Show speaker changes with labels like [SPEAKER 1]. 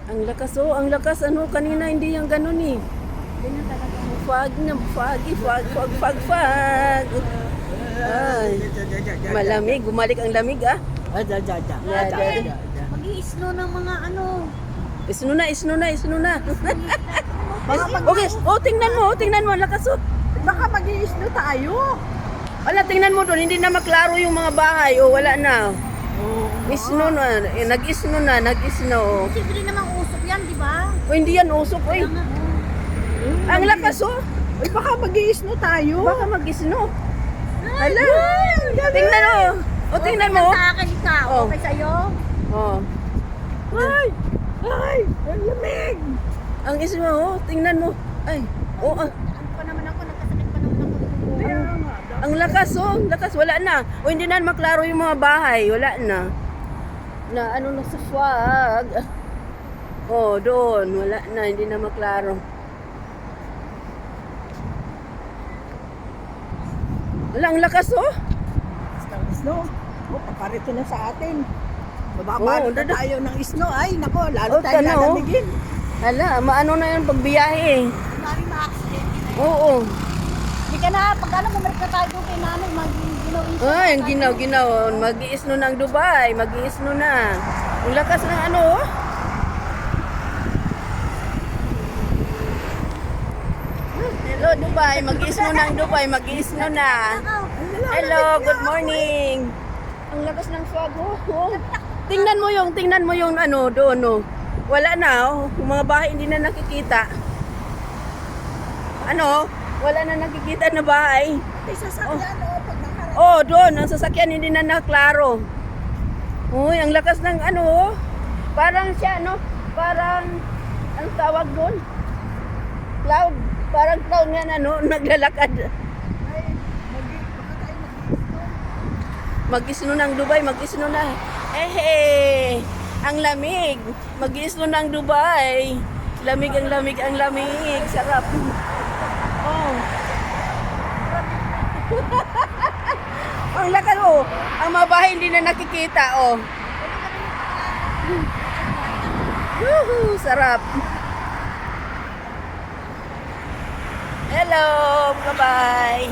[SPEAKER 1] Ang lakas oh, ang lakas. Ano, kanina hindi yung ganun eh.
[SPEAKER 2] Ganyan talaga.
[SPEAKER 1] Fog na, foggy, fog. Ay, malamig. Bumalik ang lamig ah.
[SPEAKER 2] Mag-i-snow ng mga ano.
[SPEAKER 1] Isno na.
[SPEAKER 2] Baka
[SPEAKER 1] Okay, oh, tingnan mo, ang lakas oh.
[SPEAKER 2] Baka mag-i-snow tayo.
[SPEAKER 1] Wala, tingnan mo doon, hindi na maklaro yung mga bahay. Oh, wala na. Isno na, nag-isno.
[SPEAKER 2] Siyempre naman usok yan, di ba?
[SPEAKER 1] Oh, hindi yan usok, oy. Ang lakas oh.
[SPEAKER 2] Uy, baka mag-i-snow tayo.
[SPEAKER 1] Baka mag-isno. Hala. Tingnan oh. Oh, tingnan mo.
[SPEAKER 2] Sa akin ikaw,
[SPEAKER 1] Oh.
[SPEAKER 2] okay sa'yo?
[SPEAKER 1] Oh.
[SPEAKER 2] Ay, ang lamig.
[SPEAKER 1] Ang isno oh, tingnan mo. Ay. Oh,
[SPEAKER 2] Ano pa naman ako, nagkasakit pa naman ako.
[SPEAKER 1] ang lakas oh, ang lakas, wala na. O hindi na maklaro yung mga bahay, wala na. Na ano na sa fog. Oh, doon, wala na, hindi na maklaro. Wala, ang lakas oh.
[SPEAKER 2] Snow. Oh, paparito na sa atin.
[SPEAKER 1] Oh,
[SPEAKER 2] Bababa na
[SPEAKER 1] dada.
[SPEAKER 2] tayo ng snow. Ay, nako, lalo
[SPEAKER 1] Oh,
[SPEAKER 2] tayo
[SPEAKER 1] tanaw.
[SPEAKER 2] lalamigin.
[SPEAKER 1] Hala, maano na yung pagbiyahe.
[SPEAKER 2] Mari ma-accident.
[SPEAKER 1] Oo.
[SPEAKER 2] Hindi ka na, pag ano, bumalik na tayo doon kay nanay, mag-ginaw-in siya.
[SPEAKER 1] Ay, ang ginaw. Mag-iisno ng Dubai. Mag-iisno na. Ang lakas ng ano, oh. Hello, Dubai. Mag-iisno ng Dubai. Mag-iisno na. Hello, good morning. Ang lakas ng fog, oh. Tingnan mo yung ano, doon, oh. Wala na, oh. Yung mga bahay hindi na nakikita. Ano? Wala na nakikita na bahay.
[SPEAKER 2] May sasakyan, pag nakarating.
[SPEAKER 1] Oh, doon, ang sasakyan hindi na naklaro. Uy, ang lakas ng ano, oh. Parang siya, no? Parang, anong tawag doon? Cloud. Parang cloud nga, ano, naglalakad.
[SPEAKER 2] Ay, baka tayo mag-snow.
[SPEAKER 1] Mag-isno ng Dubai, mag-isno na. Eh, ang lamig. Mag-isno ng Dubai. Lamig. Sarap. Oh. Ang lakas, oh. Ang mga bahay hindi na nakikita, oh. Woohoo, sarap. Hello, bye-bye.